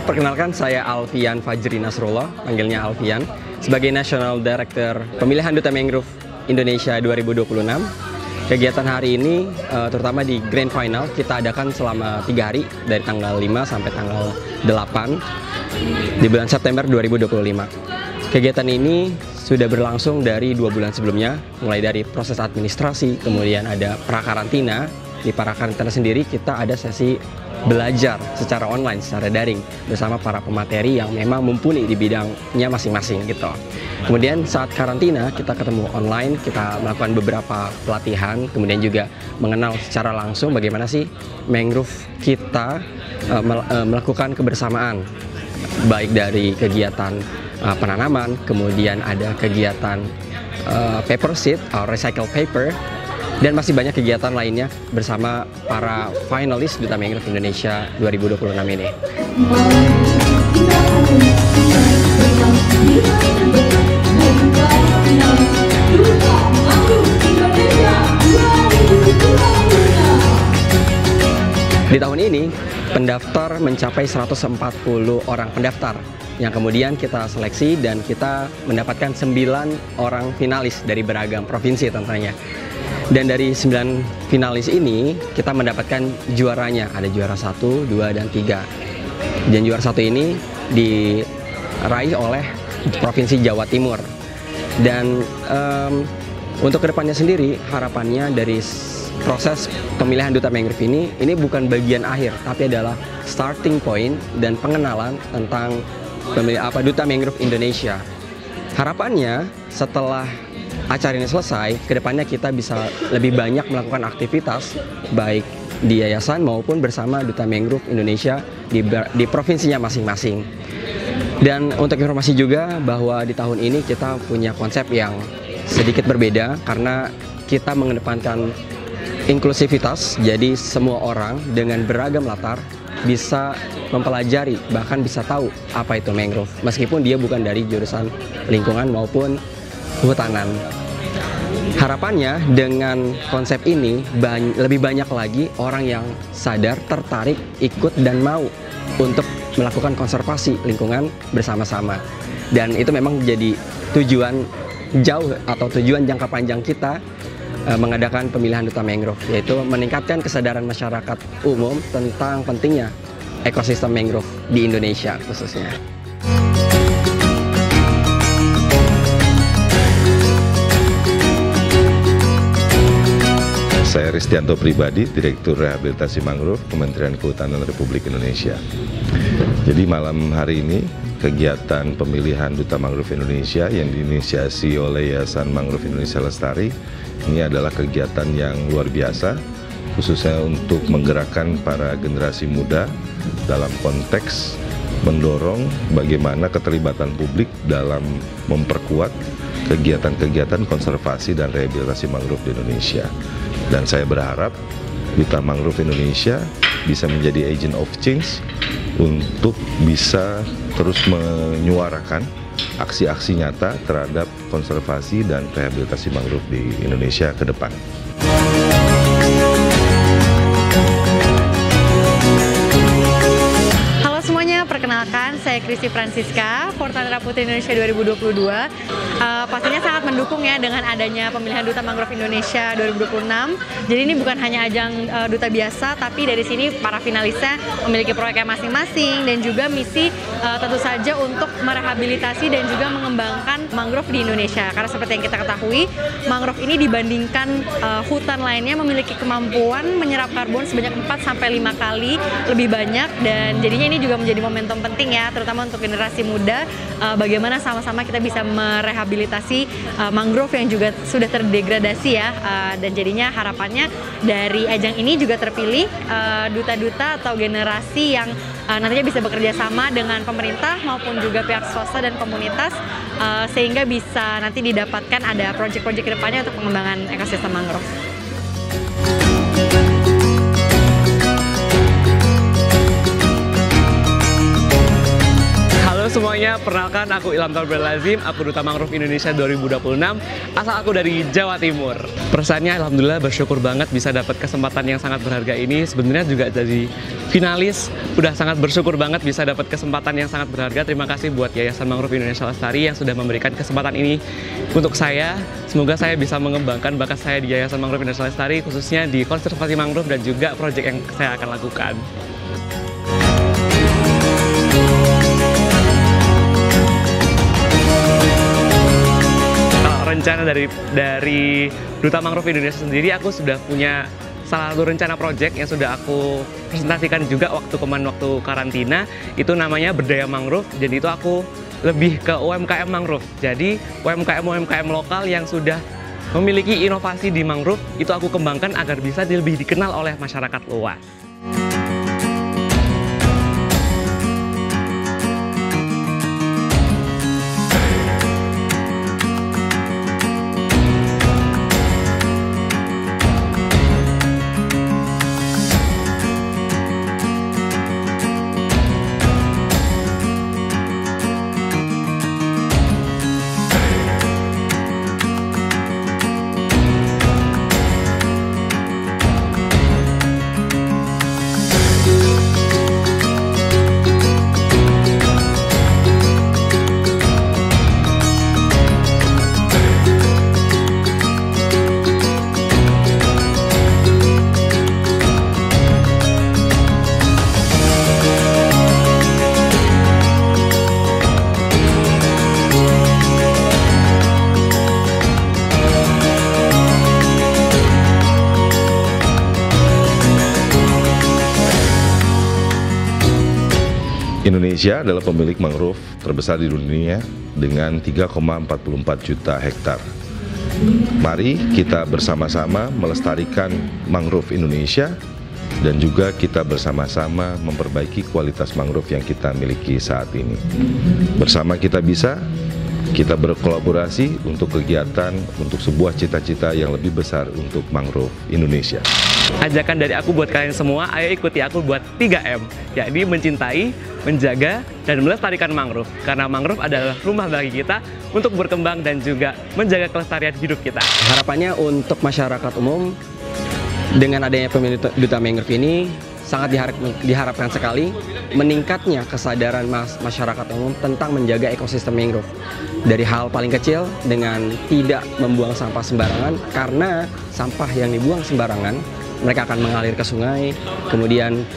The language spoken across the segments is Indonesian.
Perkenalkan, saya Alfian Fajri Nasrullah, panggilnya Alfian, sebagai National Director Pemilihan Duta Mangrove Indonesia 2026. Kegiatan hari ini, terutama di Grand Final, kita adakan selama 3 hari, dari tanggal 5 sampai tanggal 8 di bulan September 2025. Kegiatan ini sudah berlangsung dari 2 bulan sebelumnya, mulai dari proses administrasi, kemudian ada prakarantina. Di prakarantina sendiri kita ada sesi belajar secara online, secara daring bersama para pemateri yang memang mumpuni di bidangnya masing-masing gitu. Kemudian saat karantina kita ketemu online, kita melakukan beberapa pelatihan, kemudian juga mengenal secara langsung bagaimana sih mangrove kita melakukan kebersamaan, baik dari kegiatan penanaman, kemudian ada kegiatan paper seed atau recycle paper, dan masih banyak kegiatan lainnya bersama para finalis Duta Mangrove Indonesia 2026 ini. Di tahun ini, pendaftar mencapai 140 orang pendaftar yang kemudian kita seleksi dan kita mendapatkan 9 orang finalis dari beragam provinsi tentunya. Dan dari 9 finalis ini, kita mendapatkan juaranya. Ada juara 1, 2, dan 3. Dan juara 1 ini diraih oleh Provinsi Jawa Timur. Dan untuk kedepannya sendiri, harapannya dari proses pemilihan Duta Mangrove ini bukan bagian akhir, tapi adalah starting point dan pengenalan tentang Duta Mangrove Indonesia. Harapannya setelah acara ini selesai, kedepannya kita bisa lebih banyak melakukan aktivitas baik di yayasan maupun bersama Duta Mangrove Indonesia di provinsinya masing-masing. Dan untuk informasi juga bahwa di tahun ini kita punya konsep yang sedikit berbeda karena kita mengedepankan inklusivitas, jadi semua orang dengan beragam latar bisa mempelajari, bahkan bisa tahu apa itu mangrove, meskipun dia bukan dari jurusan lingkungan maupun kehutanan. Harapannya dengan konsep ini lebih banyak lagi orang yang sadar, tertarik, ikut, dan mau untuk melakukan konservasi lingkungan bersama-sama. Dan itu memang jadi tujuan jauh atau tujuan jangka panjang kita mengadakan pemilihan Duta Mangrove, yaitu meningkatkan kesadaran masyarakat umum tentang pentingnya ekosistem mangrove di Indonesia khususnya. Saya Ristianto Pribadi, Direktur Rehabilitasi Mangrove, Kementerian Kehutanan Republik Indonesia. Jadi malam hari ini, kegiatan pemilihan Duta Mangrove Indonesia yang diinisiasi oleh Yayasan Mangrove Indonesia Lestari, ini adalah kegiatan yang luar biasa, khususnya untuk menggerakkan para generasi muda dalam konteks mendorong bagaimana keterlibatan publik dalam memperkuat kegiatan-kegiatan konservasi dan rehabilitasi mangrove di Indonesia. Dan saya berharap Duta Mangrove Indonesia bisa menjadi agent of change untuk bisa terus menyuarakan aksi-aksi nyata terhadap konservasi dan rehabilitasi mangrove di Indonesia ke depan. Perkenalkan, saya Kristi Francisca, Fortanera Putri Indonesia 2022. Pastinya sangat mendukung ya dengan adanya pemilihan Duta Mangrove Indonesia 2026. Jadi ini bukan hanya ajang duta biasa, tapi dari sini para finalisnya memiliki proyeknya masing-masing dan juga misi tentu saja untuk merehabilitasi dan juga mengembangkan mangrove di Indonesia. Karena seperti yang kita ketahui, mangrove ini dibandingkan hutan lainnya memiliki kemampuan menyerap karbon sebanyak 4-5 kali lebih banyak, dan jadinya ini juga menjadi momentum penting ya, terutama untuk generasi muda, bagaimana sama-sama kita bisa merehabilitasi mangrove yang juga sudah terdegradasi ya, dan jadinya harapannya dari ajang ini juga terpilih duta-duta atau generasi yang nantinya bisa bekerja sama dengan pemerintah maupun juga pihak swasta dan komunitas, sehingga bisa nanti didapatkan ada proyek-proyek kedepannya untuk pengembangan ekosistem mangrove. Semuanya, perkenalkan aku Ilham Taufiq Lazim, aku Duta Mangrove Indonesia 2026, asal aku dari Jawa Timur. Perasaannya alhamdulillah bersyukur banget bisa dapat kesempatan yang sangat berharga ini. Sebenarnya juga jadi finalis. Udah sangat bersyukur banget bisa dapat kesempatan yang sangat berharga. Terima kasih buat Yayasan Mangrove Indonesia Lestari yang sudah memberikan kesempatan ini untuk saya. Semoga saya bisa mengembangkan bakat saya di Yayasan Mangrove Indonesia Lestari, khususnya di konservasi mangrove dan juga proyek yang saya akan lakukan. Rencana dari Duta Mangrove Indonesia sendiri, aku sudah punya salah satu rencana proyek yang sudah aku presentasikan juga waktu karantina. Itu namanya Berdaya Mangrove. Jadi itu aku lebih ke UMKM mangrove. Jadi UMKM lokal yang sudah memiliki inovasi di mangrove itu aku kembangkan agar bisa lebih dikenal oleh masyarakat luas. Indonesia adalah pemilik mangrove terbesar di dunia dengan 3,44 juta hektar. Mari kita bersama-sama melestarikan mangrove Indonesia dan juga kita bersama-sama memperbaiki kualitas mangrove yang kita miliki saat ini. Bersama kita bisa, kita berkolaborasi untuk kegiatan, untuk sebuah cita-cita yang lebih besar untuk mangrove Indonesia. Ajakan dari aku buat kalian semua, ayo ikuti aku buat 3M, yakni mencintai, menjaga, dan melestarikan mangrove. Karena mangrove adalah rumah bagi kita untuk berkembang dan juga menjaga kelestarian hidup kita. Harapannya untuk masyarakat umum, dengan adanya pemilu Duta Mangrove ini, sangat diharapkan sekali meningkatnya kesadaran masyarakat umum tentang menjaga ekosistem mangrove. Dari hal paling kecil dengan tidak membuang sampah sembarangan, karena sampah yang dibuang sembarangan mereka akan mengalir ke sungai, kemudian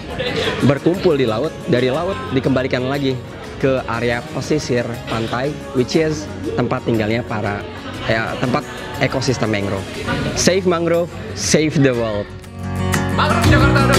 berkumpul di laut, dari laut dikembalikan lagi ke area pesisir pantai, which is tempat tinggalnya tempat ekosistem mangrove. Save mangrove, save the world. Mangrove Jakarta